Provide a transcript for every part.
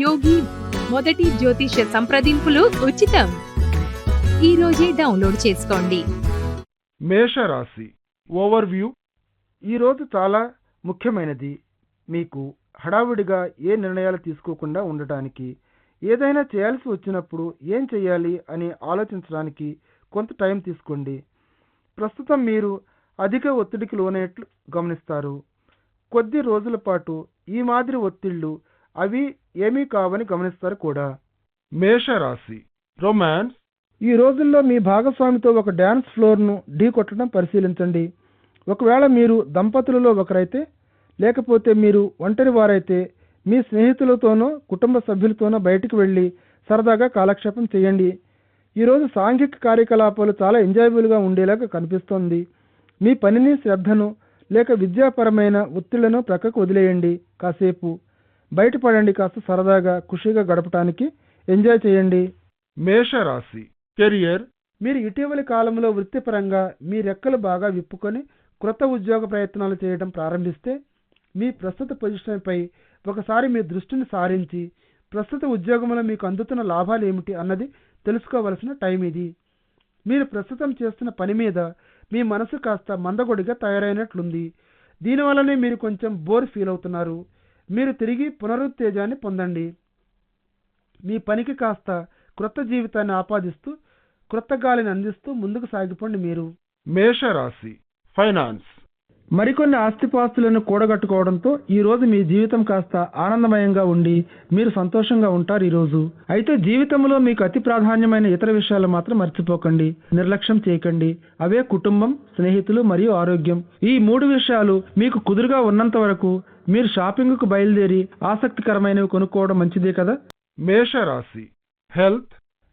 యోగి మొదటి జ్యోతిష సంప్రదింపులు ఉచితం. ఈ రోజే డౌన్లోడ్ చేసుకోండి. మేషరాశి ఓవర్వ్యూ. ఈరోజు చాలా ముఖ్యమైనది. మీకు హడావుడిగా ఏ నిర్ణయాలు తీసుకోకుండా ఉండటానికి, ఏదైనా చేయాల్సి వచ్చినప్పుడు ఏం చేయాలి అని ఆలోచించడానికి కొంత టైం తీసుకోండి. ప్రస్తుతం మీరు అధిక ఒత్తిడికి లోనైనట్లు గమనిస్తారు. కొద్ది రోజుల పాటు ఈ మాదిరి ఒత్తిళ్లు అవి ఏమీ కావని గమనిస్తారు కూడా. మేషరాశి రొమాన్స్. ఈ రోజుల్లో మీ భాగస్వామితో ఒక డ్యాన్స్ ఫ్లోర్ను ఢీ కొట్టడం పరిశీలించండి. ఒకవేళ మీరు దంపతులలో ఒకరైతే, లేకపోతే మీరు ఒంటరి వారైతే మీ స్నేహితులతోనో కుటుంబ సభ్యులతోనో బయటికి వెళ్ళి సరదాగా కాలక్షేపం చేయండి. ఈరోజు సాంఘిక కార్యకలాపాలు చాలా ఎంజాయబుల్గా ఉండేలాగా కనిపిస్తోంది. మీ పనిని, శ్రద్ధను లేక విద్యాపరమైన ఒత్తిళ్లను ప్రక్కకు వదిలేయండి. కాసేపు బయటపడండి. కాస్త సరదాగా ఖుషిగా గడపడానికి ఎంజాయ్ చేయండి. మేషరాశి కెరియర్. మీరు ఇటీవలి కాలంలో వృత్తిపరంగా మీ రెక్కలు బాగా విప్పుకొని క్రొత్త ఉద్యోగ ప్రయత్నాలు చేయడం ప్రారంభిస్తే, మీ ప్రస్తుత పొజిషన్పై ఒకసారి మీ దృష్టిని సారించి ప్రస్తుత ఉద్యోగంలో మీకు అందుతున్న లాభాలు ఏమిటి అన్నది తెలుసుకోవలసిన టైం ఇది. మీరు ప్రస్తుతం చేస్తున్న పని మీద మీ మనసు కాస్త మందగొడిగా తయారైనట్లుంది. దీనివల్లనే మీరు కొంచెం బోర్ ఫీల్ అవుతున్నారు. మీరు తిరిగి పునరుత్తేజాన్ని పొందండి. మీ పనికి కాస్త క్రొత్త జీవితాన్ని ఆపాదిస్తూ, క్రొత్త గాలిని అందిస్తూ ముందుకు సాగిపోండి మీరు. మేషరాశి ఫైనాన్స్. మరికొన్ని ఆస్తిపాస్తులను కూడగట్టుకోవడంతో ఈ రోజు మీ జీవితం కాస్త ఆనందమయంగా ఉండి మీరు సంతోషంగా ఉంటారు ఈరోజు. అయితే జీవితంలో మీకు అతి ప్రాధాన్యమైన ఇతర విషయాలు మాత్రం మర్చిపోకండి, నిర్లక్ష్యం చేయకండి. అవే కుటుంబం, స్నేహితులు మరియు ఆరోగ్యం. ఈ 3 విషయాలు మీకు కుదురుగా ఉన్నంత వరకు మీరు షాపింగ్కు బయలుదేరి ఆసక్తికరమైనవి కొనుక్కోవడం మంచిదే కదా. మేషరాశి హెల్త్.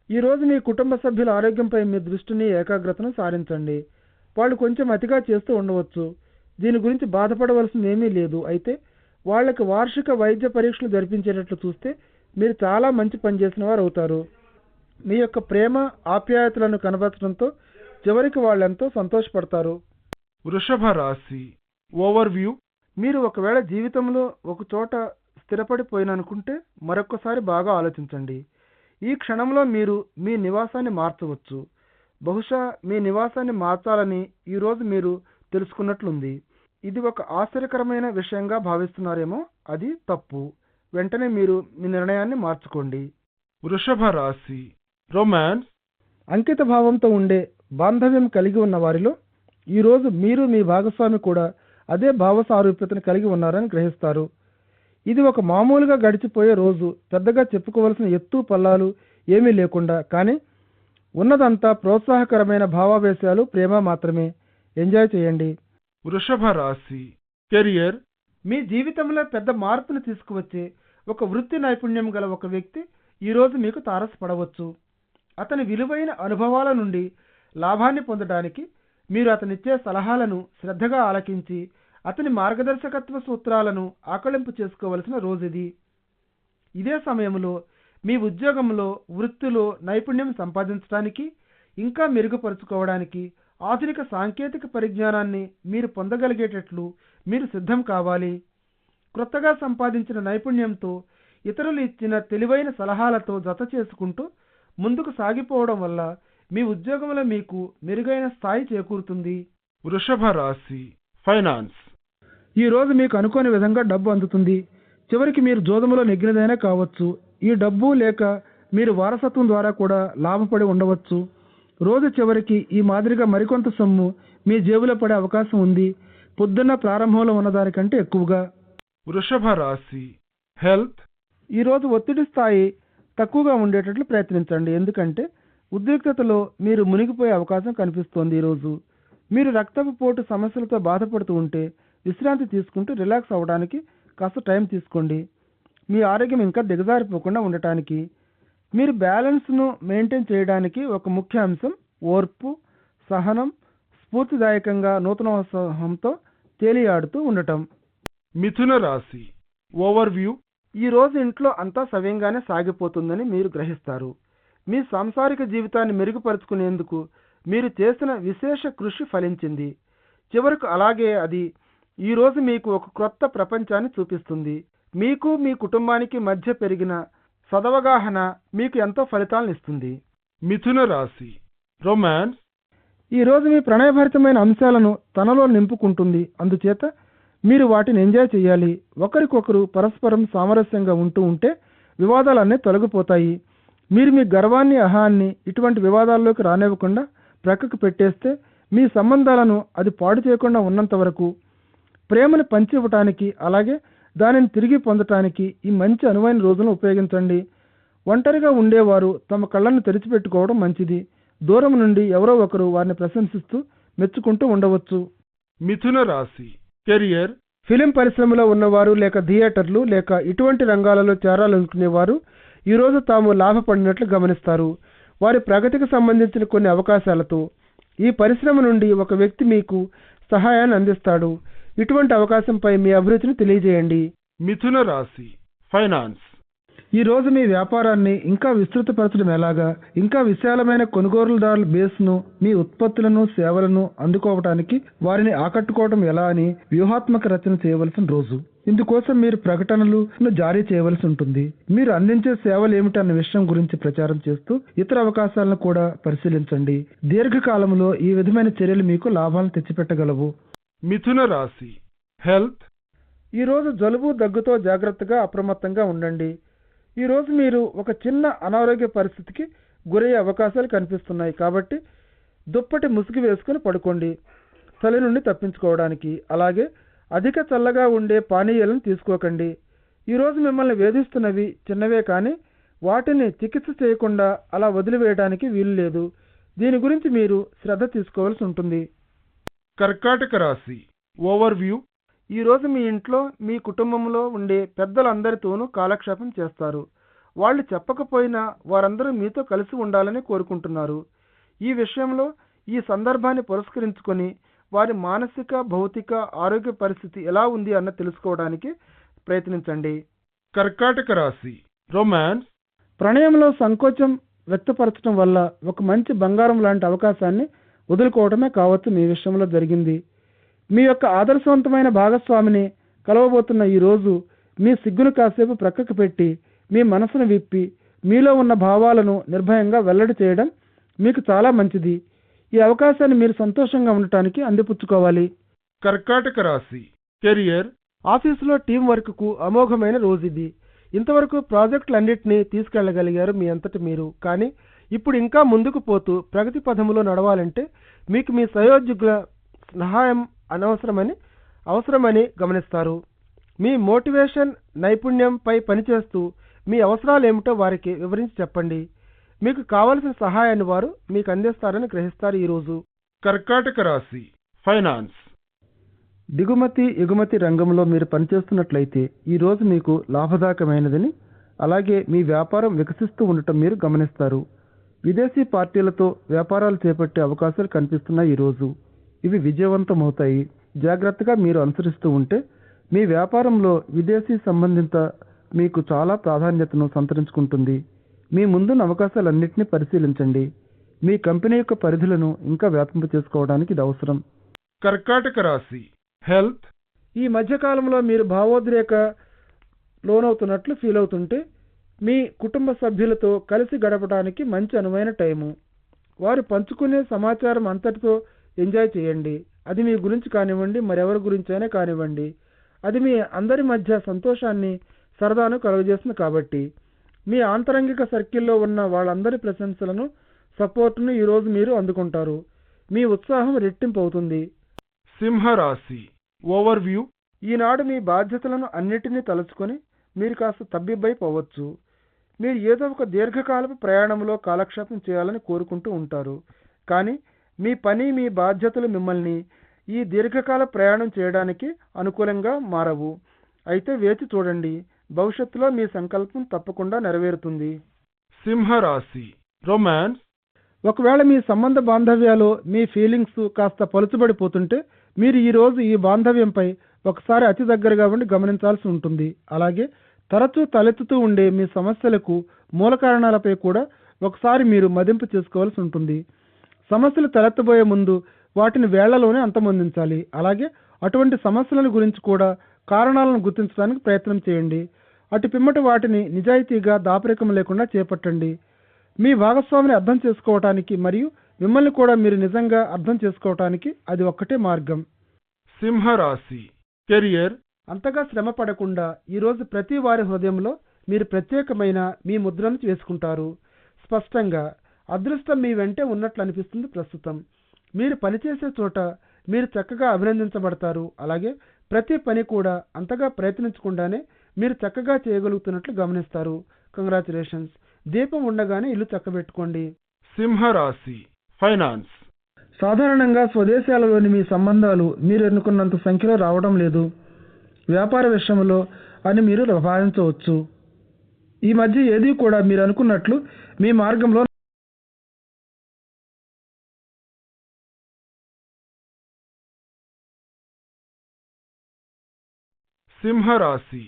ఈ రోజు మీ కుటుంబ సభ్యుల ఆరోగ్యంపై మీ దృష్టిని, ఏకాగ్రతను సారించండి. వాళ్ళు కొంచెం అతిగా చేస్తూ ఉండవచ్చు. దీని గురించి బాధపడవలసింది ఏమీ లేదు. అయితే వాళ్ళకి వార్షిక వైద్య పరీక్షలు జరిపించేటట్లు చూస్తే మీరు చాలా మంచి పని చేసిన వారు అవుతారు. మీ యొక్క ప్రేమ, ఆప్యాయతలను కనబరచడంతో చివరికి వాళ్ళెంతో సంతోషపడతారు. వృషభ రాశి ఓవర్వ్యూ. మీరు ఒకవేళ జీవితంలో ఒక చోట స్థిరపడిపోయిననుకుంటే మరొకసారి బాగా ఆలోచించండి. ఈ క్షణంలో మీరు మీ నివాసాన్ని మార్చవచ్చు. బహుశా మీ నివాసాన్ని మార్చాలని ఈరోజు మీరు తెలుసుకున్నట్లుంది. ఇది ఒక ఆశ్చర్యకరమైన విషయంగా భావిస్తున్నారేమో. అది తప్పు. వెంటనే మీరు మీ నిర్ణయాన్ని మార్చుకోండి. వృషభ రాశి రొమాన్స్. అంకిత భావంతో ఉండే బాంధవ్యం కలిగి ఉన్న వారిలో ఈరోజు మీరు, మీ భాగస్వామి కూడా అదే భావ సారూప్యతను కలిగి ఉన్నారని గ్రహిస్తారు. ఇది ఒక మామూలుగా గడిచిపోయే రోజు. పెద్దగా చెప్పుకోవలసిన ఎత్తు పల్లాలు ఏమీ లేకుండా, కానీ ఉన్నదంతా ప్రోత్సాహకరమైన భావావేశాలు, ప్రేమ మాత్రమే. ఎంజాయ్ చేయండి. వృషభ రాశి కెరియర్. మీ జీవితంలో పెద్ద మార్పును తీసుకువచ్చే ఒక వృత్తి నైపుణ్యం గల ఒక వ్యక్తి ఈరోజు మీకు తారసపడవచ్చు. అతని విలువైన అనుభవాల నుండి లాభాన్ని పొందడానికి మీరు అతనిచ్చే సలహాలను శ్రద్ధగా ఆలకించి అతని మార్గదర్శకత్వ సూత్రాలను ఆకళింపు చేసుకోవలసిన రోజుది. ఇదే సమయంలో మీ ఉద్యోగంలో, వృత్తిలో నైపుణ్యం సంపాదించడానికి, ఇంకా మెరుగుపరుచుకోవడానికి ఆధునిక సాంకేతిక పరిజ్ఞానాన్ని మీరు పొందగలిగేటట్లు మీరు సిద్ధం కావాలి. క్రొత్తగా సంపాదించిన నైపుణ్యంతో ఇతరులు ఇచ్చిన తెలివైన సలహాలతో జత చేసుకుంటూ ముందుకు సాగిపోవడం వల్ల మీ ఉద్యోగంలో మీకు మెరుగైన స్థాయి చేకూరుతుంది. వృషభ రాశి ఫైనాన్స్. ఈ రోజు మీకు అనుకోని విధంగా డబ్బు అందుతుంది. చివరికి మీరు జోదములో నెగ్గినదైనా కావచ్చు. ఈ డబ్బు లేక మీరు వారసత్వం ద్వారా కూడా లాభపడి ఉండవచ్చు. రోజు చివరికి ఈ మాదిరిగా మరికొంత సొమ్ము మీ జేబులో పడే అవకాశం ఉంది, పొద్దున్న ప్రారంభంలో ఉన్నదానికంటే ఎక్కువగా. వృషభ రాశి హెల్త్. ఈరోజు ఒత్తిడి స్థాయి తక్కువగా ఉండేటట్లు ప్రయత్నించండి. ఎందుకంటే ఉద్రిక్తతలో మీరు మునిగిపోయే అవకాశం కనిపిస్తోంది. ఈరోజు మీరు రక్తపు పోటు సమస్యలతో బాధపడుతూ ఉంటే విశ్రాంతి తీసుకుంటూ రిలాక్స్ అవ్వడానికి కాస్త టైం తీసుకోండి. మీ ఆరోగ్యం ఇంకా దిగజారిపోకుండా ఉండటానికి, మీరు బ్యాలెన్స్ను మెయింటైన్ చేయడానికి ఒక ముఖ్య అంశం ఓర్పు, సహనం, స్ఫూర్తిదాయకంగా నూతనోత్సాహంతో తేలియాడుతూ ఉండటం. మిథున రాశి ఓవర్వ్యూ. ఈ రోజు ఇంట్లో అంతా సవ్యంగానే సాగిపోతుందని మీరు గ్రహిస్తారు. మీ సాంసారిక జీవితాన్ని మెరుగుపరుచుకునేందుకు మీరు చేసిన విశేష కృషి ఫలించింది. చివరకు అలాగే అది ఈరోజు మీకు ఒక క్రొత్త ప్రపంచాన్ని చూపిస్తుంది. మీకు మీ కుటుంబానికి మధ్య పెరిగిన సదవగాహన మీకు ఎంతో ఫలితాలను ఇస్తుంది. మిథున రాశి రొమాన్స్. ఈరోజు మీ ప్రణయభరితమైన అంశాలను తనలో నింపుకుంటుంది. అందుచేత మీరు వాటిని ఎంజాయ్ చేయాలి. ఒకరికొకరు పరస్పరం సామరస్యంగా ఉంటే వివాదాలన్నీ తొలగిపోతాయి. మీరు మీ గర్వాన్ని, అహాన్ని ఇటువంటి వివాదాల్లోకి రానివ్వకుండా ప్రక్కకు పెట్టేస్తే మీ సంబంధాలను అది పాడు చేయకుండా ఉన్నంత వరకు ప్రేమను పంచి ఇవ్వటానికి, అలాగే దానిని తిరిగి పొందటానికి ఈ మంచి అనువైన రోజులను ఉపయోగించండి. ఒంటరిగా ఉండేవారు తమ కళ్ళను తెరిచిపెట్టుకోవడం మంచిది. దూరం నుండి ఎవరో ఒకరు వారిని ప్రశంసిస్తూ మెచ్చుకుంటూ ఉండవచ్చు. మిథున రాశి కెరియర్. ఫిలిం పరిశ్రమలో ఉన్నవారు, లేక థియేటర్లు, లేక ఇటువంటి రంగాలలో చేరాలనుకునేవారు ఈరోజు తాము లాభపడినట్లు గమనిస్తారు. వారి ప్రగతికి సంబంధించిన కొన్ని అవకాశాలతో ఈ పరిశ్రమ నుండి ఒక వ్యక్తి మీకు సహాయాన్ని అందిస్తాడు. ఇటువంటి అవకాశంపై మీ అభిరుచిని తెలియజేయండి. మిథున రాశి ఫైనాన్స్. ఈ రోజు మీ వ్యాపారాన్ని ఇంకా విస్తృతపరచడం ఎలాగా, ఇంకా విశాలమైన కొనుగోలుదారుల బేస్ను, మీ ఉత్పత్తులను, సేవలను అందుకోవటానికి వారిని ఆకట్టుకోవడం ఎలా అని వ్యూహాత్మక రచన చేయవలసిన రోజు. ఇందుకోసం మీరు ప్రకటనలను జారీ చేయవలసి ఉంటుంది. మీరు అందించే సేవలు ఏమిటన్న విషయం గురించి ప్రచారం చేస్తూ ఇతర అవకాశాలను కూడా పరిశీలించండి. దీర్ఘకాలంలో ఈ విధమైన చర్యలు మీకు లాభాలను తెచ్చిపెట్టగలవు. మిథున రాశి హెల్త్. ఈరోజు జలుబు, దగ్గుతో జాగ్రత్తగా అప్రమత్తంగా ఉండండి. ఈరోజు మీరు ఒక చిన్న అనారోగ్య పరిస్థితికి గురయ్యే అవకాశాలు కనిపిస్తున్నాయి. కాబట్టి దుప్పటి ముసుగు వేసుకుని పడుకోండి చలి నుండి తప్పించుకోవడానికి. అలాగే అధిక చల్లగా ఉండే పానీయాలను తీసుకోకండి. ఈరోజు మిమ్మల్ని వేధిస్తున్నవి చిన్నవే, కానీ వాటిని చికిత్స చేయకుండా అలా వదిలివేయడానికి వీలు లేదు. దీని గురించి మీరు శ్రద్ధ తీసుకోవాల్సి ఉంటుంది. కర్కాటక రాశి ఓవర్వ్యూ. ఈరోజు మీ ఇంట్లో, మీ కుటుంబంలో ఉండే పెద్దలందరితోనూ కాలక్షేపం చేస్తారు. వాళ్ళు చెప్పకపోయినా వారందరూ మీతో కలిసి ఉండాలని కోరుకుంటున్నారు. ఈ విషయంలో ఈ సందర్భాన్ని పురస్కరించుకొని వారి మానసిక, భౌతిక ఆరోగ్య పరిస్థితి ఎలా ఉంది అన్న తెలుసుకోవడానికి ప్రయత్నించండి. కర్కాటక రాశి రొమాన్స్. ప్రణయంలో సంకోచం వ్యక్తపరచడం వల్ల ఒక మంచి బంగారం లాంటి అవకాశాన్ని వదులుకోవడమే కావచ్చు మీ విషయంలో జరిగింది. మీ యొక్క ఆదర్శవంతమైన భాగస్వామిని కలవబోతున్న ఈ రోజు మీ సిగ్గును కాసేపు ప్రక్కకు పెట్టి మీ మనసును విప్పి మీలో ఉన్న భావాలను నిర్భయంగా వెల్లడి చేయడం మీకు చాలా మంచిది. ఈ అవకాశాన్ని మీరు సంతోషంగా ఉండటానికి అందిపుచ్చుకోవాలి. కర్కాటక రాశి కెరియర్. ఆఫీసులో టీం వర్క్కు అమోఘమైన రోజు ఇది. ఇంతవరకు ప్రాజెక్టులన్నింటినీ తీసుకెళ్లగలిగారు మీ అంతటి మీరు. కానీ ఇప్పుడు ఇంకా ముందుకు పోతూ ప్రగతి పథంలో నడవాలంటే మీకు మీ సహోద్యోగుల సహాయం అవసరమని గమనిస్తారు. మీ మోటివేషన్ నైపుణ్యంపై పనిచేస్తూ మీ అవసరాలు ఏమిటో వారికి వివరించి చెప్పండి. మీకు కావలసిన సహాయాన్ని వారు మీకు అందిస్తారని గ్రహిస్తారు. ఈరోజు కర్కాటక రాశి ఫైనాన్స్. దిగుమతి, ఎగుమతి రంగంలో మీరు పనిచేస్తున్నట్లయితే ఈరోజు మీకు లాభదాయకమైనదని, అలాగే మీ వ్యాపారం వికసిస్తూ ఉండటం మీరు గమనిస్తారు. విదేశీ పార్టీలతో వ్యాపారాలు చేపట్టే అవకాశాలు కనిపిస్తున్నాయి. ఈరోజు ఇవి విజయవంతమవుతాయి. జాగ్రత్తగా మీరు అనుసరిస్తూ ఉంటే మీ వ్యాపారంలో విదేశీ సంబంధిత మీకు చాలా ప్రాధాన్యతను సంతరించుకుంటుంది. మీ ముందున్న అవకాశాలన్నింటినీ పరిశీలించండి. మీ కంపెనీ యొక్క పరిధులను ఇంకా వ్యాపింప చేసుకోవడానికి ఇది అవసరం. కర్కాటక రాశి హెల్త్. ఈ మధ్యకాలంలో మీరు భావోద్రేక లోనవుతున్నట్లు ఫీల్ అవుతుంటే మీ కుటుంబ సభ్యులతో కలిసి గడపడానికి మంచి అనువైన టైము. వారు పంచుకునే సమాచారం అంతటితో ఎంజాయ్ చేయండి. అది మీ గురించి కానివ్వండి, మరెవరి గురించైనా కానివ్వండి. అది మీ అందరి మధ్య సంతోషాన్ని, సరదాను కలుగజేస్తుంది. కాబట్టి మీ ఆంతరంగిక సర్కిల్లో ఉన్న వాళ్ళందరి ప్రశంసలను, సపోర్టును ఈరోజు మీరు అందుకుంటారు. మీ ఉత్సాహం రెట్టింపు అవుతుంది. సింహరాశి ఓవర్వ్యూ. ఈనాడు మీ బాధ్యతలను అన్నిటినీ తలుచుకొని మీరు కాస్త తబ్బిబ్బైపోవచ్చు. మీరు ఏదో ఒక దీర్ఘకాలపు ప్రయాణంలో కాలక్షేపం చేయాలని కోరుకుంటూ ఉంటారు. కానీ మీ పని, మీ బాధ్యతలు మిమ్మల్ని ఈ దీర్ఘకాల ప్రయాణం చేయడానికి అనుకూలంగా మారవు. అయితే వేచి చూడండి. భవిష్యత్తులో మీ సంకల్పం తప్పకుండా నెరవేరుతుంది. సింహరాశి రొమాన్స్. ఒకవేళ మీ సంబంధ బాంధవ్యాలు, మీ ఫీలింగ్స్ కాస్త పలుచబడిపోతుంటే మీరు ఈరోజు ఈ బాంధవ్యంపై ఒకసారి అతి దగ్గరగా ఉండి గమనించాల్సి ఉంటుంది. అలాగే తరచూ తలెత్తుతూ ఉండే మీ సమస్యలకు మూల కారణాలపై కూడా ఒకసారి మీరు మదింపు చేసుకోవాల్సి ఉంటుంది. సమస్యలు తలెత్తబోయే ముందు వాటిని వేళ్లలోనే అంతమొందించాలి. అలాగే అటువంటి సమస్యల గురించి కూడా కారణాలను గుర్తించడానికి ప్రయత్నం చేయండి. అటు పిమ్మట వాటిని నిజాయితీగా దాపరికం లేకుండా చేపట్టండి. మీ భాగస్వామిని అర్థం చేసుకోవటానికి మరియు మిమ్మల్ని కూడా మీరు నిజంగా అర్థం చేసుకోవటానికి అది ఒక్కటే మార్గం. సింహరాశి కెరియర్ అంతగా శ్రమ పడకుండా ఈరోజు ప్రతి వారి హృదయంలో మీరు ప్రత్యేకమైన మీ ముద్రను వేసుకుంటారు. స్పష్టంగా అదృష్టం మీ వెంటే ఉన్నట్లు అనిపిస్తుంది. ప్రస్తుతం మీరు పనిచేసే చోట మీరు చక్కగా అభినందించబడతారు. అలాగే ప్రతి పని కూడా అంతగా ప్రయత్నించకుండానే మీరు చక్కగా చేయగలుగుతున్నట్లు గమనిస్తారు. కంగ్రాచులేషన్స్. దీపం ఉండగానే ఇల్లు చక్కబెట్టుకోండి. సింహరాశి ఫైనాన్స్ సాధారణంగా స్వదేశాలలోని మీ సంబంధాలు మీరు ఎన్నుకున్నంత సంఖ్యలో రావడం లేదు. వ్యాపార విషయంలో అని మీరు భావించవచ్చు. ఈ మధ్య ఏది కూడా మీరు అనుకున్నట్లు మీ మార్గంలో సింహరాశి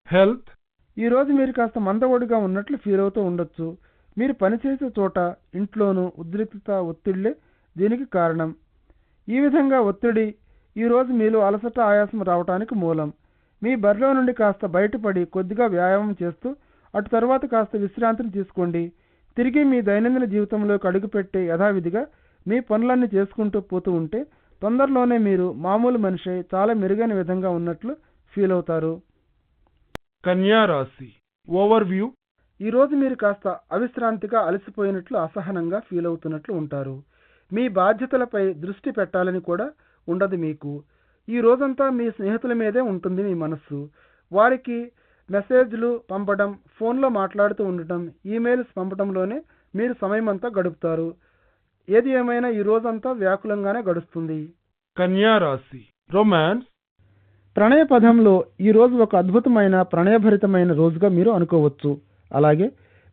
హెల్త్ ఈరోజు మీరు కాస్త మందకొడిగా ఉన్నట్లు ఫీల్ అవుతూ ఉండొచ్చు. మీరు పనిచేసే చోట ఇంట్లోనూ ఉద్రిక్తత ఒత్తిళ్లే దీనికి కారణం. ఈ విధంగా ఒత్తిడి ఈరోజు మీలో అలసట ఆయాసం రావడానికి మూలం. మీ బరిలో నుండి కాస్త బయటపడి కొద్దిగా వ్యాయామం చేస్తూ అటు తర్వాత కాస్త విశ్రాంతిని తీసుకోండి. తిరిగి మీ దైనందిన జీవితంలోకి అడుగుపెట్టే యథావిధిగా మీ పనులన్నీ చేసుకుంటూ పోతూ ఉంటే తొందరలోనే మీరు మామూలు మనిషి చాలా మెరుగైన విధంగా ఉన్నట్లు ఫీల్ అవుతారు. కన్యా రాశి ఓవర్వ్యూ ఈరోజు మీరు కాస్త అవిశ్రాంతిగా అలసిపోయినట్లు అసహనంగా ఫీల్ అవుతున్నట్లు ఉంటారు. మీ బాధ్యతలపై దృష్టి పెట్టాలని కూడా ఉండదు మీకు. ఈ రోజంతా మీ స్నేహితుల మీదే ఉంటుంది మీ మనస్సు. వారికి మెసేజ్లు పంపడం, ఫోన్లో మాట్లాడుతూ ఉండటం, ఈమెయిల్స్ పంపడంలోనే మీరు సమయమంతా గడుపుతారు. ఏది ఏమైనా ఈ రోజంతా వ్యాకులంగానే గడుస్తుంది. కన్యా రాశి రొమాన్స్ ప్రణయ పదంలో ఈరోజు ఒక అద్భుతమైన ప్రణయభరితమైన రోజుగా మీరు అనుకోవచ్చు. అలాగే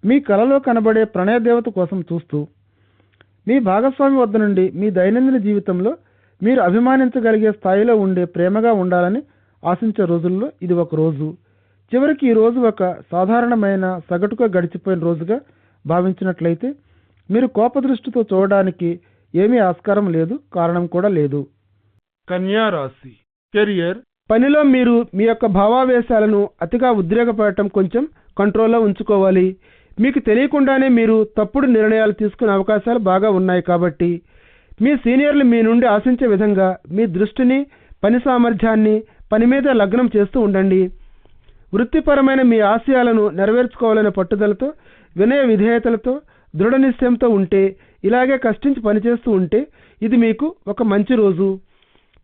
మీ కలలో కనబడే ప్రణయ దేవత కోసం చూస్తూ మీ భాగస్వామి వద్ద నుండి మీ దైనందిన జీవితంలో మీరు అభిమానించగలిగే స్థాయిలో ఉండే ప్రేమగా ఉండాలని ఆశించే రోజుల్లో ఇది ఒక రోజు. చివరికి ఈ రోజు ఒక సాధారణమైన సగటుగా గడిచిపోయిన రోజుగా భావించినట్లయితే మీరు కోపదృష్టితో చూడడానికి ఏమీ ఆస్కారం లేదు, కారణం కూడా లేదు. కన్యా రాశి కెరియర్ పనిలో మీరు మీ యొక్క భావావేశాలను అతిగా ఉద్రేకపడటం కొంచెం కంట్రోల్లో ఉంచుకోవాలి. మీకు తెలియకుండానే మీరు తప్పుడు నిర్ణయాలు తీసుకునే అవకాశాలు బాగా ఉన్నాయి. కాబట్టి మీ సీనియర్లు మీ నుండి ఆశించే విధంగా మీ దృష్టిని, పని సామర్థ్యాన్ని పని మీద లగ్నం చేస్తూ ఉండండి. వృత్తిపరమైన మీ ఆశయాలను నెరవేర్చుకోవాలనే పట్టుదలతో, వినయ విధేయతలతో, దృఢ నిశ్చయంతో ఉంటే, ఇలాగే కష్టించి పనిచేస్తూ ఉంటే ఇది మీకు ఒక మంచి రోజు.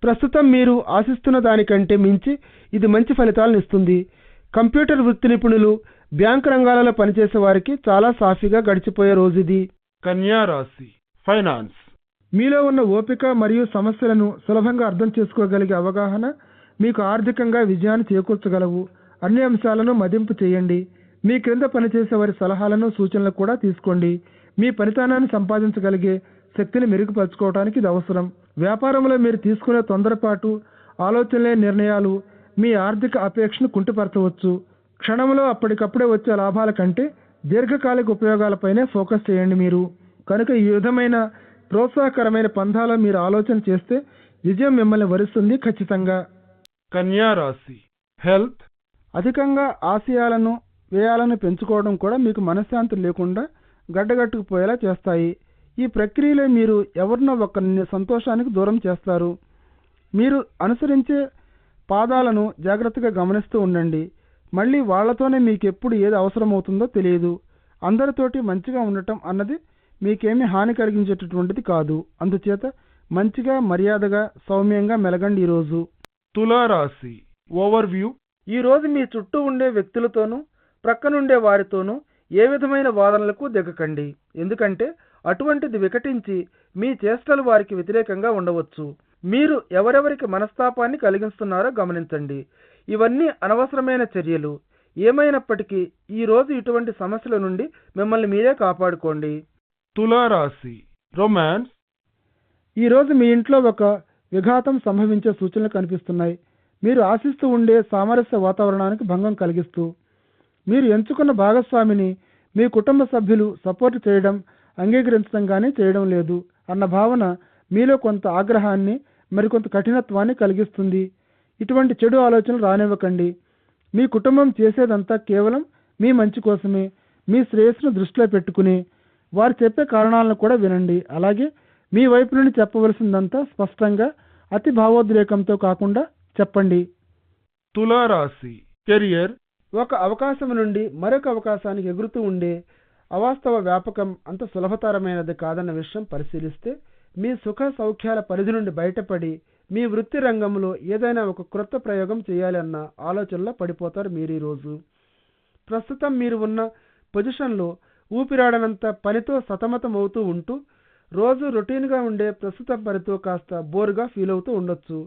ప్రస్తుతం మీరు ఆశిస్తున్న దానికంటే మించి ఇది మంచి ఫలితాలను ఇస్తుంది. కంప్యూటర్ వృత్తి నిపుణులు, బ్యాంకు రంగాలలో పనిచేసే వారికి చాలా సాఫీగా గడిచిపోయే రోజు ఇది. కన్యా రాశి ఫైనాన్స్ మీలో ఉన్న ఓపిక మరియు సమస్యలను సులభంగా అర్థం చేసుకోగలిగే అవగాహన మీకు ఆర్థికంగా విజయాన్ని చేకూర్చగలవు. అన్ని అంశాలను మదింపు చేయండి. మీ క్రింద పనిచేసే వారి సలహాలను, సూచనలు కూడా తీసుకోండి. మీ పనితనాన్ని సంపాదించగలిగే శక్తిని మెరుగుపరచుకోవడానికి ఇది అవసరం. వ్యాపారంలో మీరు తీసుకునే తొందరపాటు, ఆలోచనలే నిర్ణయాలు మీ ఆర్థిక అపేక్షను కుంటుపరచవచ్చు. క్షణంలో అప్పటికప్పుడే వచ్చే లాభాల కంటే దీర్ఘకాలిక ఉపయోగాలపైనే ఫోకస్ చేయండి మీరు. కనుక ఈ విధమైన ప్రోత్సాహకరమైన పంథాలో మీరు ఆలోచన చేస్తే విజయం మిమ్మల్ని వరిస్తుంది ఖచ్చితంగా. కన్యా రాశి హెల్త్ అధికంగా ఆశయాలను, వ్యయాలను పెంచుకోవడం కూడా మీకు మనశ్శాంతి లేకుండా గడ్డగట్టుకుపోయేలా చేస్తాయి. ఈ ప్రక్రియలో మీరు ఎవరినో ఒకరిని సంతోషానికి దూరం చేస్తారు. మీరు అనుసరించే పాదాలను జాగ్రత్తగా గమనిస్తూ ఉండండి. మళ్ళీ వాళ్లతోనే మీకు ఎప్పుడు ఏది అవసరమవుతుందో తెలియదు. అందరితోటి మంచిగా ఉండటం అన్నది మీకేమీ హాని కలిగించేటటువంటిది కాదు. అందుచేత మంచిగా, మర్యాదగా, సౌమ్యంగా మెలగండి ఈరోజు. తులారాశి ఓవర్వ్యూ ఈరోజు మీ చుట్టూ ఉండే వ్యక్తులతోనూ, ప్రక్కనుండే వారితోనూ ఏ విధమైన వాదనలకు దిగకండి. ఎందుకంటే అటువంటిది వికటించి మీ చేష్టలు వారికి వ్యతిరేకంగా ఉండవచ్చు. మీరు ఎవరెవరికి మనస్తాపాన్ని కలిగిస్తున్నారో గమనించండి. ఇవన్నీ అనవసరమైన చర్యలు. ఏమైనప్పటికీ ఈరోజు ఇటువంటి సమస్యల నుండి మిమ్మల్ని మీరే కాపాడుకోండి. తులారాశి రొమాన్స్ ఈరోజు మీ ఇంట్లో ఒక విఘాతం సంభవించే సూచనలు కనిపిస్తున్నాయి. మీరు ఆశిస్తూ ఉండే సామరస్య వాతావరణానికి భంగం కలిగిస్తూ, మీరు ఎంచుకున్న భాగస్వామిని మీ కుటుంబ సభ్యులు సపోర్ట్ చేయడం, అంగీకరించడం కానీ చేయడం లేదు అన్న భావన మీలో కొంత ఆగ్రహాన్ని, మరికొంత కఠినత్వాన్ని కలిగిస్తుంది. ఇటువంటి చెడు ఆలోచనలు రానివ్వకండి. మీ కుటుంబం చేసేదంతా కేవలం మీ మంచి కోసమే. మీ శ్రేయస్సును దృష్టిలో పెట్టుకుని వారు చెప్పే కారణాలను కూడా వినండి. అలాగే మీ వైపు నుండి చెప్పవలసిందంతా స్పష్టంగా, అతి భావోద్రేకంతో కాకుండా చెప్పండి. తులారాశి కెరియర్ ఒక అవకాశం నుండి మరొక అవకాశానికి ఎగురుతూ ఉండే అవాస్తవ వ్యాపకం అంత సులభతరమైనది కాదన్న విషయం పరిశీలిస్తే, మీ సుఖ సౌఖ్యాల పరిధి నుండి బయటపడి మీ వృత్తి రంగంలో ఏదైనా ఒక క్రొత్త ప్రయోగం చేయాలి అన్న ఆలోచనలో పడిపోతారు మీరు ఈరోజు. ప్రస్తుతం మీరు ఉన్న పొజిషన్లో ఊపిరాడనంత పనితో సతమతం అవుతూ ఉంటూ రోజు రొటీన్గా ఉండే ప్రస్తుత పనితో కాస్త బోరుగా ఫీల్ అవుతూ ఉండొచ్చు.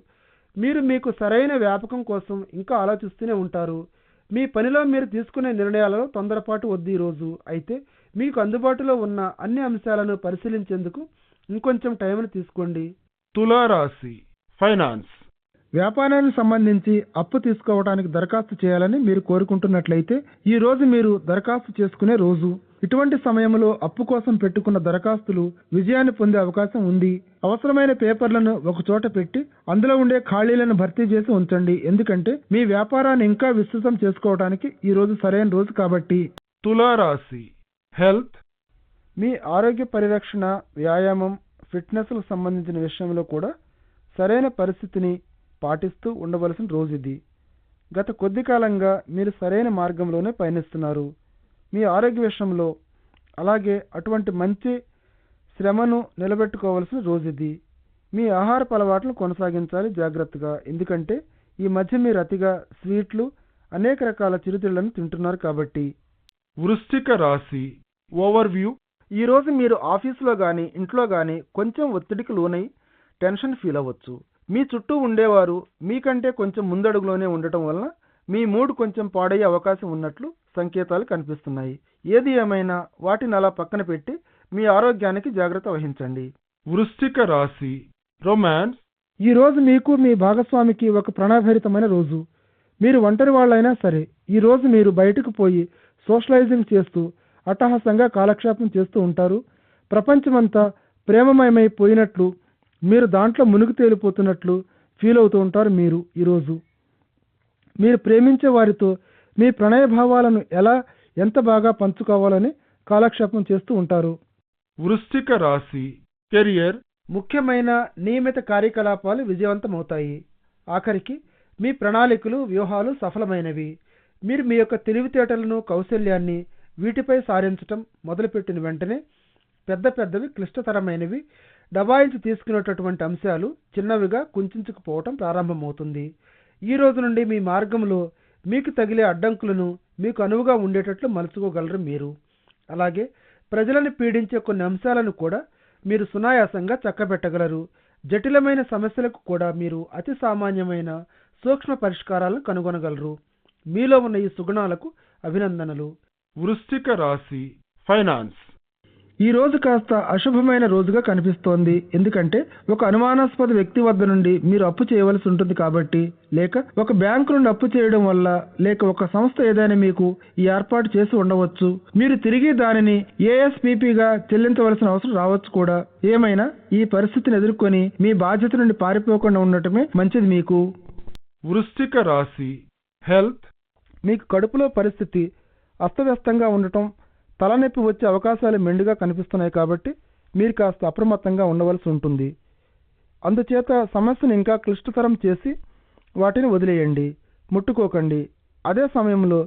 మీరు మీకు సరైన వ్యాపకం కోసం ఇంకా ఆలోచిస్తూనే ఉంటారు. మీ పనిలో మీరు తీసుకునే నిర్ణయాలలో తొందరపాటు వద్దు ఈరోజు. అయితే మీకు అందుబాటులో ఉన్న అన్ని అంశాలను పరిశీలించేందుకు ఇంకొంచెం టైంని తీసుకోండి. తులారాశి ఫైనాన్స్ వ్యాపారానికి సంబంధించి అప్పు తీసుకోవడానికి దరఖాస్తు చేయాలని మీరు కోరుకుంటున్నట్లయితే ఈ రోజు మీరు దరఖాస్తు చేసుకునే రోజు. ఇటువంటి సమయంలో అప్పు కోసం పెట్టుకున్న దరఖాస్తులు విజయాన్ని పొందే అవకాశం ఉంది. అవసరమైన పేపర్లను ఒక చోట పెట్టి అందులో ఉండే ఖాళీలను భర్తీ చేసి ఉంచండి. ఎందుకంటే మీ వ్యాపారాన్ని ఇంకా విస్తృతం చేసుకోవడానికి ఈ రోజు సరైన రోజు కాబట్టి. తులారాశి హెల్త్ మీ ఆరోగ్య పరిరక్షణ, వ్యాయామం, ఫిట్నెస్లకు సంబంధించిన విషయంలో కూడా సరైన పరిస్థితిని పాటిస్తూ ఉండవలసిన రోజు ఇది. గత కొద్ది కాలంగా మీరు సరైన మార్గంలోనే పయనిస్తున్నారు. మీ ఆరోగ్య విషయంలో అలాగే అటువంటి మంచి శ్రమను నిలబెట్టుకోవాల్సిన రోజు ఇది. మీ ఆహారపు అలవాట్లను కొనసాగించాలి జాగ్రత్తగా. ఎందుకంటే ఈ మధ్య మీరు అతిగా స్వీట్లు, అనేక రకాల చిరుతిళ్లను తింటున్నారు కాబట్టి. వృశ్చిక రాశి ఓవర్వ్యూ ఈరోజు మీరు ఆఫీసులో కానీ ఇంట్లో కానీ కొంచెం ఒత్తిడికి లోనై టెన్షన్ ఫీల్ అవ్వచ్చు. మీ చుట్టూ ఉండేవారు మీకంటే కొంచెం ముందడుగులోనే ఉండటం వలన మీ మూడ్ కొంచెం పాడయ్యే అవకాశం ఉన్నట్లు సంకేతాలు కనిపిస్తున్నాయి. ఏది ఏమైనా వాటిని అలా పక్కన పెట్టి మీ ఆరోగ్యానికి జాగ్రత్త వహించండి. వృశ్చిక రాశి రొమాన్స్ ఈ రోజు మీకు మీ భాగస్వామికి ఒక ప్రణాభరితమైన రోజు. మీరు ఒంటరి వాళ్ళైనా సరే ఈ రోజు మీరు బయటకు పోయి సోషలైజింగ్ చేస్తూ అట్టహాసంగా కాలక్షేపం చేస్తూ ఉంటారు. ప్రపంచమంతా ప్రేమమయమైపోయినట్లు, మీరు దాంట్లో మునిగి తేలిపోతున్నట్లు ఫీల్ అవుతూ ఉంటారు. మీరు ఈరోజు మీరు ప్రేమించే వారితో మీ ప్రణయ భావాలను ఎంత బాగా పంచుకోవాలని కాలక్షేపం చేస్తూ ఉంటారు. వృశ్చిక రాశి కెరియర్ ముఖ్యమైన నియమిత కార్యకలాపాలు విజయవంతమవుతాయి. ఆఖరికి మీ ప్రణాళికలు, వ్యూహాలు సఫలమైనవి. మీరు మీ యొక్క తెలివితేటలను, కౌశల్యాన్ని వీటిపై సారించటం మొదలుపెట్టిన వెంటనే పెద్దవి, క్లిష్టతరమైనవి డబాయించి తీసుకునేటటువంటి అంశాలు చిన్నవిగా కుంచుకుపోవటం ప్రారంభమవుతుంది. ఈ రోజు నుండి మీ మార్గంలో మీకు తగిలే అడ్డంకులను మీకు అనువుగా ఉండేటట్లు మలుచుకోగలరు మీరు. అలాగే ప్రజలను పీడించే కొన్ని అంశాలను కూడా మీరు సునాయాసంగా చక్కబెట్టగలరు. జటిలమైన సమస్యలకు కూడా మీరు అతి సామాన్యమైన సూక్ష్మ పరిష్కారాలను కనుగొనగలరు. మీలో ఉన్న ఈ సుగుణాలకు అభినందనలు. వృశ్చిక రాశి ఫైనాన్స్ ఈ రోజు కాస్త అశుభమైన రోజుగా కనిపిస్తోంది. ఎందుకంటే ఒక అనుమానాస్పద వ్యక్తి వద్ద నుండి మీరు అప్పు చేయవలసి ఉంటుంది కాబట్టి, లేక ఒక బ్యాంకు నుండి అప్పు చేయడం వల్ల, లేక ఒక సంస్థ ఏదైనా మీకు ఈ ఏర్పాటు చేసి ఉండవచ్చు. మీరు తిరిగి దానిని ఏఎస్పీపీగా చెల్లించవలసిన అవసరం రావచ్చు కూడా. ఏమైనా ఈ పరిస్థితిని ఎదుర్కొని మీ బాధ్యత నుండి పారిపోకుండా ఉండటమే మంచిది మీకు. వృశ్చిక రాశి హెల్త్ మీకు కడుపులో పరిస్థితి అస్తవ్యస్తంగా ఉండటం, తలనొప్పి వచ్చే అవకాశాలు మెండుగా కనిపిస్తున్నాయి కాబట్టి మీరు కాస్త అప్రమత్తంగా ఉండవలసి ఉంటుంది. అందుచేత సమస్యను ఇంకా క్లిష్టతరం చేసి వాటిని వదిలేయండి, ముట్టుకోకండి. అదే సమయంలో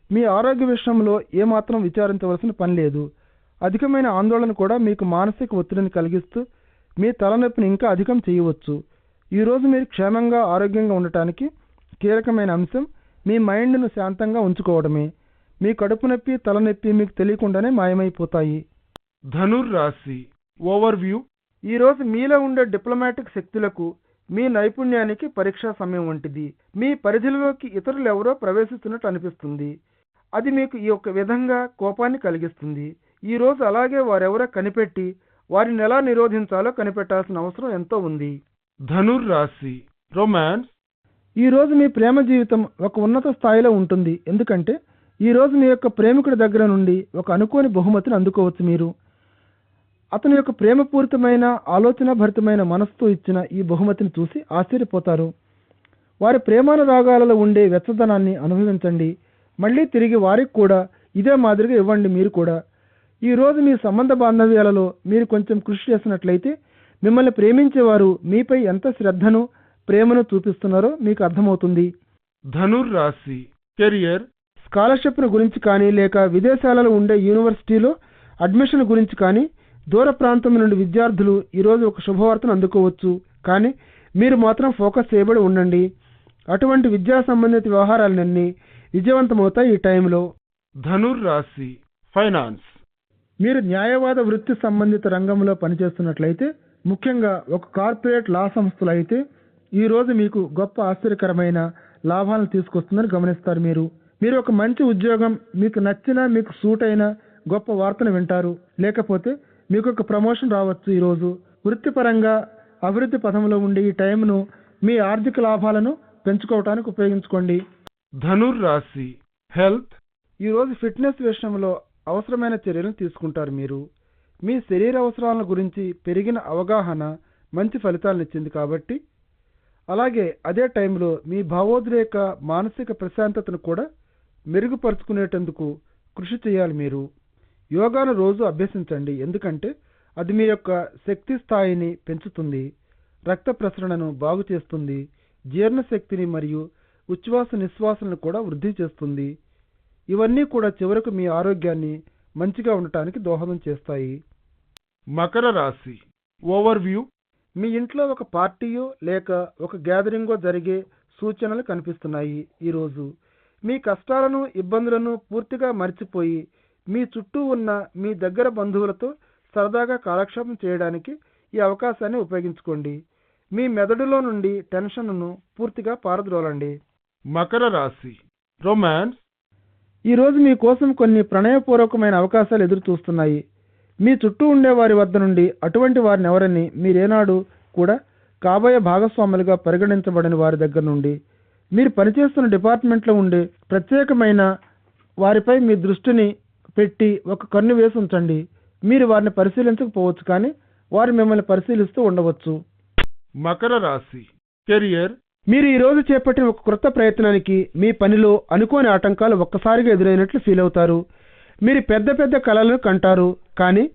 మీ ఆరోగ్య విషయంలో ఏమాత్రం విచారించవలసిన పని లేదు. అధికమైన ఆందోళన కూడా మీకు మానసిక ఒత్తిడిని కలిగిస్తూ మీ తలనొప్పిని ఇంకా అధికం చేయవచ్చు. ఈరోజు మీరు క్షేమంగా, ఆరోగ్యంగా ఉండటానికి కీలకమైన అంశం మీ మైండ్ను శాంతంగా ఉంచుకోవడమే. మీ కడుపు నొప్పి, తలనొప్పి మీకు తెలియకుండానే మాయమైపోతాయి. ధనుర్రాశి ఓవర్వ్యూ ఈరోజు మీలో ఉండే డిప్లొమాటిక్ శక్తులకు, మీ నైపుణ్యానికి పరీక్షా సమయం వంటిది. మీ పరిధిలోకి ఇతరులు ఎవరో ప్రవేశిస్తున్నట్టు అనిపిస్తుంది. అది మీకు ఈ యొక్క విధంగా కోపాన్ని కలిగిస్తుంది. ఈరోజు అలాగే వారెవరో కనిపెట్టి వారిని ఎలా నిరోధించాలో కనిపెట్టాల్సిన అవసరం ఎంతో ఉంది. ధనుర్రాశి రొమాన్స్ ఈరోజు మీ ప్రేమ జీవితం ఒక ఉన్నత స్థాయిలో ఉంటుంది. ఎందుకంటే ఈరోజు మీ యొక్క ప్రేమికుడి దగ్గర నుండి ఒక అనుకోని బహుమతిని అందుకోవచ్చు. మీరు అతని యొక్క ప్రేమపూరితమైన, ఆలోచన భరితమైన మనసుతో ఇచ్చిన ఈ బహుమతిని చూసి ఆశ్చర్యపోతారు. వారి ప్రేమానురాగాలలో ఉండే వెచ్చదనాన్ని అనుభవించండి. మళ్ళీ తిరిగి వారికి కూడా ఇదే మాదిరిగా ఇవ్వండి. మీరు కూడా ఈరోజు మీ సంబంధ బాంధవ్యాలలో మీరు కొంచెం కృషి చేసినట్లయితే మిమ్మల్ని ప్రేమించేవారు మీపై ఎంత శ్రద్ధను ప్రేమను చూపిస్తున్నారో మీకు అర్థమవుతుంది. ధనుర్ రాశి కెరియర్, స్కాలర్షిప్ను గురించి కానీ లేక విదేశాలలో ఉండే యూనివర్సిటీలో అడ్మిషన్ గురించి కానీ దూర ప్రాంతం నుండి విద్యార్థులు ఈరోజు ఒక శుభవార్తను అందుకోవచ్చు. కానీ మీరు మాత్రం ఫోకస్ చేయబడి ఉండండి. అటువంటి విద్యా సంబంధిత వ్యవహారాలన్నీ విజయవంతమవుతాయి ఈ టైంలో. ధనుర్ రాశి ఫైనాన్స్, మీరు న్యాయవాద వృత్తి సంబంధిత రంగంలో పనిచేస్తున్నట్లయితే, ముఖ్యంగా ఒక కార్పొరేట్ లా సంస్థలు అయితే ఈరోజు మీకు గొప్ప ఆశ్చర్యకరమైన లాభాలను తీసుకొస్తుందని గమనిస్తారు. మీరు ఒక మంచి ఉద్యోగం, మీకు నచ్చిన మీకు సూట్ అయిన గొప్ప వార్తను వింటారు. లేకపోతే మీకు ఒక ప్రమోషన్ రావచ్చు. ఈరోజు వృత్తిపరంగా అభివృద్ధి పథంలో ఉండే ఈ టైంను మీ ఆర్థిక లాభాలను పెంచుకోవడానికి ఉపయోగించుకోండి. ధనుర్ రాశి హెల్త్, ఈరోజు ఫిట్నెస్ విషయంలో అవసరమైన చర్యలను తీసుకుంటారు. మీ శరీర అవసరాల గురించి పెరిగిన అవగాహన మంచి ఫలితాలను ఇచ్చింది కాబట్టి, అలాగే అదే టైంలో మీ భావోద్రేక మానసిక ప్రశాంతతను కూడా మెరుగుపరుచుకునేటందుకు కృషి చేయాలి. యోగాను రోజు అభ్యసించండి, ఎందుకంటే అది మీ యొక్క శక్తి స్థాయిని పెంచుతుంది, రక్త ప్రసరణను బాగు చేస్తుంది, జీర్ణశక్తిని మరియు ఉచ్ఛ్వాస నిశ్వాసలను కూడా వృద్ధి చేస్తుంది. ఇవన్నీ కూడా చివరకు మీ ఆరోగ్యాన్ని మంచిగా ఉండటానికి దోహదం చేస్తాయి. మకర రాశి ఓవర్వ్యూ, మీ ఇంట్లో ఒక పార్టీయో లేక ఒక గ్యాదరింగో జరిగే సూచనలు కనిపిస్తున్నాయి. ఈరోజు మీ కష్టాలను ఇబ్బందులను పూర్తిగా మర్చిపోయి మీ చుట్టూ ఉన్న మీ దగ్గర బంధువులతో సరదాగా కాలక్షేపం చేయడానికి ఈ అవకాశాన్ని ఉపయోగించుకోండి. మీ మెదడులో నుండి టెన్షన్ను పూర్తిగా పారద్రోలండి. మకర రాశి రొమాన్స్, ఈరోజు మీకోసం కొన్ని ప్రణయపూర్వకమైన అవకాశాలు ఎదురు చూస్తున్నాయి. మీ చుట్టూ ఉండే వారి వద్ద నుండి అటువంటి వారిని ఎవరని మీరేనాడు కూడా కాబోయే భాగస్వాములుగా పరిగణించబడిన వారి దగ్గర నుండి, మీరు పనిచేస్తున్న డిపార్ట్మెంట్లో ఉండే ప్రత్యేకమైన వారిపై మీ దృష్టిని పెట్టి ఒక కన్ను వేసి ఉంచండి. మీరు వారిని పరిశీలించకపోవచ్చు, కానీ వారు మిమ్మల్ని పరిశీలిస్తూ ఉండవచ్చు. మకర రాశి కెరియర్, మీరు ఈరోజు చేపట్టిన ఒక క్రొత్త ప్రయత్నానికి మీ పనిలో అనుకోని ఆటంకాలు ఒక్కసారిగా ఎదురైనట్లు ఫీల్ అవుతారు. మీరు పెద్ద పెద్ద కలలను కంటారు, కానీ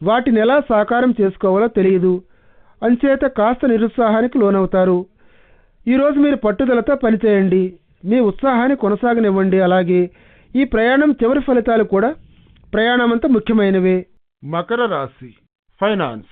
వాటిని ఎలా సాకారం చేసుకోవాలో తెలియదు. అంచేత కాస్త నిరుత్సాహానికి లోనవుతారు. ఈరోజు మీరు పట్టుదలతో పనిచేయండి, మీ ఉత్సాహాన్ని కొనసాగనివ్వండి. అలాగే ఈ ప్రయాణం చివరి ఫలితాలు కూడా ప్రయాణమంతా ముఖ్యమైనవే. మకర రాశి ఫైనాన్స్,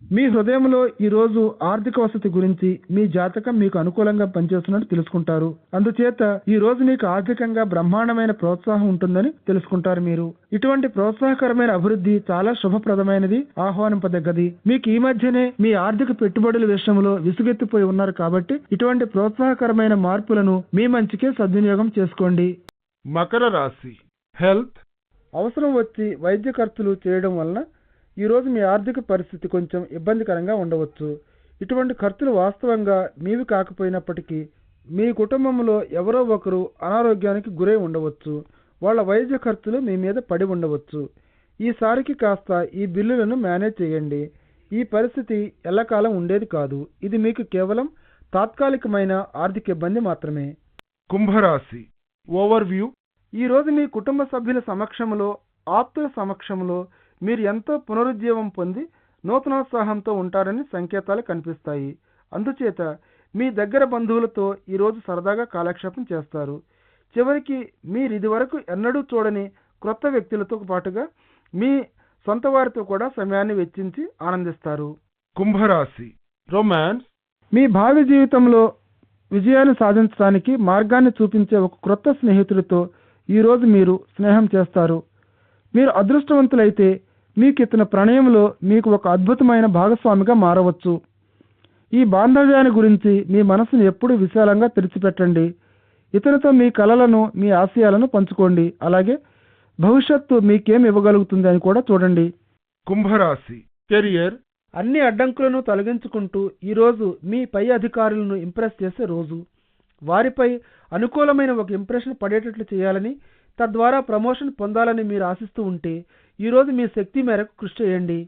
మీ హృదయంలో ఈరోజు ఆర్థిక వసతి గురించి మీ జాతకం మీకు అనుకూలంగా పనిచేస్తున్నట్టు తెలుసుకుంటారు. అందుచేత ఈ రోజు మీకు ఆర్థికంగా బ్రహ్మాండమైన ప్రోత్సాహం ఉంటుందని తెలుసుకుంటారు. ఇటువంటి ప్రోత్సాహకరమైన అభివృద్ధి చాలా శుభప్రదమైనది, ఆహ్వానింపదగ్గది. మీకు ఈ మధ్యనే మీ ఆర్థిక పెట్టుబడుల విషయంలో విసుగెత్తిపోయి ఉన్నారు కాబట్టి ఇటువంటి ప్రోత్సాహకరమైన మార్పులను మీ మంచికే సద్వినియోగం చేసుకోండి. మకర రాశి హెల్త్, అవసరం వచ్చి వైద్య ఖర్చులు చేయడం వలన ఈరోజు మీ ఆర్థిక పరిస్థితి కొంచెం ఇబ్బందికరంగా ఉండవచ్చు. ఇటువంటి ఖర్చులు వాస్తవంగా మీవి కాకపోయినప్పటికీ మీ కుటుంబంలో ఎవరో ఒకరు అనారోగ్యానికి గురై ఉండవచ్చు. వాళ్ళ వైద్య ఖర్చులు మీ మీద పడి ఉండవచ్చు. ఈసారికి కాస్త ఈ బిల్లులను మేనేజ్ చేయండి. ఈ పరిస్థితి ఎల్లకాలం ఉండేది కాదు. ఇది మీకు కేవలం తాత్కాలికమైన ఆర్థిక ఇబ్బంది మాత్రమే. కుంభరాశి ఓవర్వ్యూ, ఈరోజు మీ కుటుంబ సభ్యుల సమక్షంలో, ఆప్తుల సమక్షంలో మీరు ఎంతో పునరుజ్జీవం పొంది నూతనోత్సాహంతో ఉంటారని సంకేతాలు కనిపిస్తాయి. అందుచేత మీ దగ్గర బంధువులతో ఈరోజు సరదాగా కాలక్షేపం చేస్తారు. చివరికి మీరు ఇదివరకు ఎన్నడూ చూడని క్రొత్త వ్యక్తులతో పాటుగా మీ సొంత వారితో కూడా సమయాన్ని వెచ్చించి ఆనందిస్తారు. కుంభరాశి రొమాన్స్, మీ భావి జీవితంలో విజయాన్ని సాధించడానికి మార్గాన్ని చూపించే ఒక క్రొత్త స్నేహితుడితో ఈరోజు మీరు స్నేహం చేస్తారు. మీరు అదృష్టవంతులైతే మీకు ఇతని ప్రణయంలో మీకు ఒక అద్భుతమైన భాగస్వామిగా మారవచ్చు. ఈ బాంధవ్యాన్ని గురించి మీ మనసును ఎప్పుడూ విశాలంగా తెరిచిపెట్టండి. ఇతనితో మీ కలలను, మీ ఆశయాలను పంచుకోండి. అలాగే భవిష్యత్తు మీకేం ఇవ్వగలుగుతుంది అని కూడా చూడండి. కుంభరాశి కెరియర్, అన్ని అడ్డంకులను తొలగించుకుంటూ ఈరోజు మీ పై అధికారులను ఇంప్రెస్ చేసే రోజు. వారిపై అనుకూలమైన ఒక ఇంప్రెషన్ పడేటట్లు చేయాలని, తద్వారా ప్రమోషన్ పొందాలని మీరు ఆశిస్తూ ఉంటే ఈరోజు మీ శక్తి మేరకు కృషి చేయండి.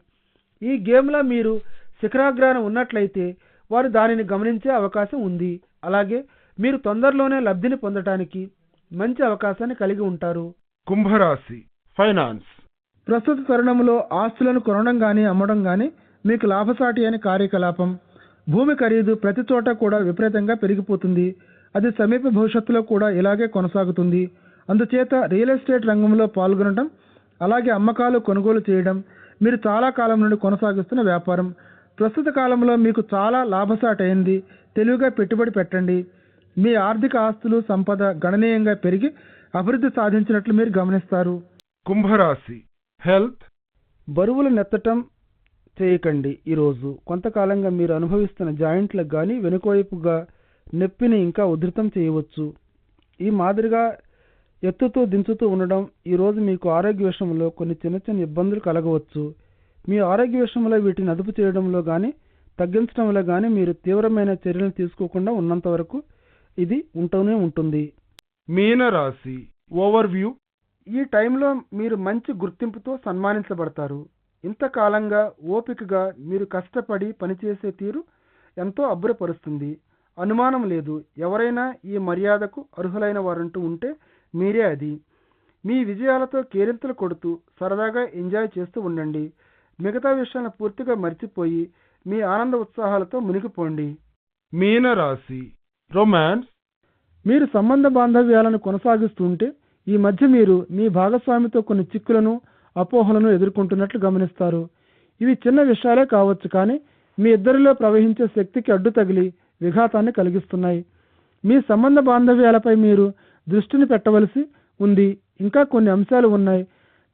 ఈ గేమ్లో మీరు శిఖరాగ్రాన ఉన్నట్లయితే వారు దానిని గమనించే అవకాశం ఉంది. అలాగే మీరు తొందరలోనే లబ్ధిని పొందటానికి మంచి అవకాశాన్ని కలిగి ఉంటారు. కుంభరాశి ఫైనాన్స్. ప్రస్తుత తరుణంలో ఆస్తులను కొనడం కానీ అమ్మడం కానీ మీకు లాభసాటి అయిన కార్యకలాపం. భూమి ఖరీదు ప్రతి చోట కూడా విపరీతంగా పెరిగిపోతుంది. అది సమీప భవిష్యత్తులో కూడా ఇలాగే కొనసాగుతుంది. అందుచేత రియల్ ఎస్టేట్ రంగంలో పాల్గొనడం, అలాగే అమ్మకాలు కొనుగోలు చేయడం మీరు చాలా కాలం నుండి కొనసాగిస్తున్న వ్యాపారం. ప్రస్తుత కాలంలో మీకు చాలా లాభసాటి అయింది. తెలివిగా పెట్టుబడి పెట్టండి. మీ ఆర్థిక ఆస్తులు సంపద గణనీయంగా పెరిగి అభివృద్ధి సాధించినట్లు మీరు గమనిస్తారు. కుంభరాశి హెల్త్. బరువులు నెత్తటం చేయకండి. ఈరోజు కొంతకాలంగా మీరు అనుభవిస్తున్న జాయింట్లకు కానీ వెనుకవైపుగా నొప్పిని ఇంకా ఉధృతం చేయవచ్చు. ఈ మాదిరిగా ఎత్తుతూ దించుతూ ఉండడం ఈరోజు మీకు ఆరోగ్య విషయంలో కొన్ని చిన్న చిన్న ఇబ్బందులు కలగవచ్చు. మీ ఆరోగ్య విషయంలో వీటిని అదుపు చేయడంలో కానీ తగ్గించడంలో కానీ మీరు తీవ్రమైన చర్యలు తీసుకోకుండా ఉన్నంత వరకు ఇది ఉంటూనే ఉంటుంది. మీనరాశి ఓవర్వ్యూ. ఈ టైంలో మీరు మంచి గుర్తింపుతో సన్మానించబడతారు. ఇంతకాలంగా ఓపికగా మీరు కష్టపడి పనిచేసే తీరు ఎంతో అబ్బురపరుస్తుంది. అనుమానం లేదు, ఎవరైనా ఈ మర్యాదకు అర్హులైన వారంటూ ఉంటే మీరే అది. మీ విజయాలతో కేరింతలు కొడుతూ సరదాగా ఎంజాయ్ చేస్తూ ఉండండి. మిగతా విషయాలను పూర్తిగా మర్చిపోయి మీ ఆనంద ఉత్సాహాలతో మునిగిపోండి. మీనరాశి రొమాన్స్. మీరు సంబంధ బాంధవ్యాలను కొనసాగిస్తుంటే ఈ మధ్య మీరు మీ భాగస్వామితో కొన్ని చిక్కులను అపోహలను ఎదుర్కొంటున్నట్లు గమనిస్తారు. ఇవి చిన్న విషయాలే కావచ్చు, కానీ మీ ఇద్దరిలో ప్రవహించే శక్తికి అడ్డు తగిలి విఘాతాన్ని కలిగిస్తున్నాయి. మీ సంబంధ బాంధవ్యాలపై మీరు దృష్టిని పెట్టవలసి ఉంది. ఇంకా కొన్ని అంశాలు ఉన్నాయి.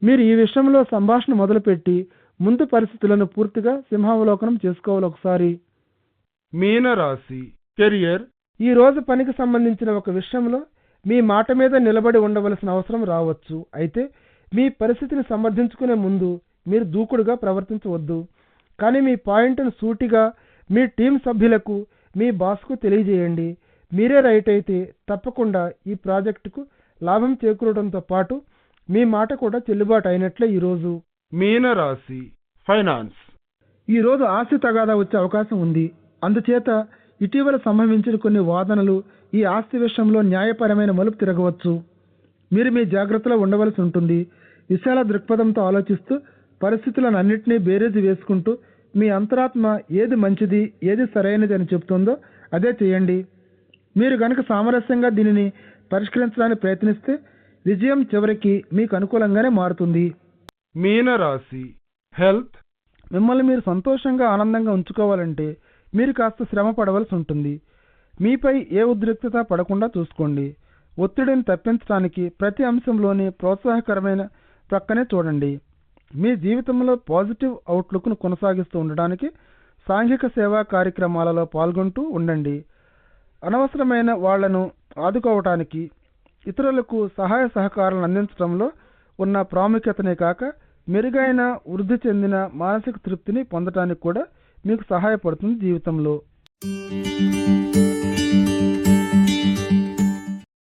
మీరు ఈ విషయంలో సంభాషణ మొదలుపెట్టి ముందు పరిస్థితులను పూర్తిగా సింహావలోకనం చేసుకోవాలి ఒకసారి. మీనరాశి కెరియర్. ఈ రోజు పనికి సంబంధించిన ఒక విషయంలో మీ మాట మీద నిలబడి ఉండవలసిన అవసరం రావచ్చు. అయితే మీ పరిస్థితిని సమర్థించుకునే ముందు మీరు దూకుడుగా ప్రవర్తించవద్దు. కానీ మీ పాయింట్ను సూటిగా మీ టీం సభ్యులకు, మీ బాస్కు తెలియజేయండి. మీరే రైట్ అయితే తప్పకుండా ఈ ప్రాజెక్టుకు లాభం చేకూరడంతో పాటు మీ మాట కూడా చెల్లుబాటు అయినట్లే. ఈరోజు మీనరాశి ఫైనాన్స్. ఈరోజు ఆస్తి తగాదా వచ్చే అవకాశం ఉంది. అందుచేత ఇటీవల సంభవించిన కొన్ని వాదనలు ఈ ఆస్తి విషయంలో న్యాయపరమైన మలుపు తిరగవచ్చు. మీరు మీ జాగ్రత్తలో ఉండవలసి ఉంటుంది. విశాల దృక్పథంతో ఆలోచిస్తూ పరిస్థితులను అన్నింటినీ బేరీజు వేసుకుంటూ మీ అంతరాత్మ ఏది మంచిది, ఏది సరైనది అని చెబుతుందో అదే చేయండి. మీరు గనక సామరస్యంగా దీనిని పరిష్కరించడానికి ప్రయత్నిస్తే విజయం చివరికి మీకు అనుకూలంగానే మారుతుంది. మీనరాశి హెల్త్. మిమ్మల్ని మీరు సంతోషంగా ఆనందంగా ఉంచుకోవాలంటే మీరు కాస్త శ్రమ పడవలసి ఉంటుంది. మీపై ఏ ఉద్రిక్తత పడకుండా చూసుకోండి. ఒత్తిడిని తప్పించడానికి ప్రతి అంశంలోని ప్రోత్సాహకరమైన ప్రక్కనే చూడండి. మీ జీవితంలో పాజిటివ్ అవుట్లుక్ను కొనసాగిస్తూ ఉండడానికి సాంఘిక సేవా కార్యక్రమాలలో పాల్గొంటూ ఉండండి. అనవసరమైన వాళ్లను ఆదుకోవటానికి, ఇతరులకు సహాయ సహకారాలను అందించడంలో ఉన్న ప్రాముఖ్యతనే కాక మెరుగైన వృద్ధి చెందిన మానసిక తృప్తిని పొందటానికి కూడా మీకు సహాయపడుతుంది జీవితంలో.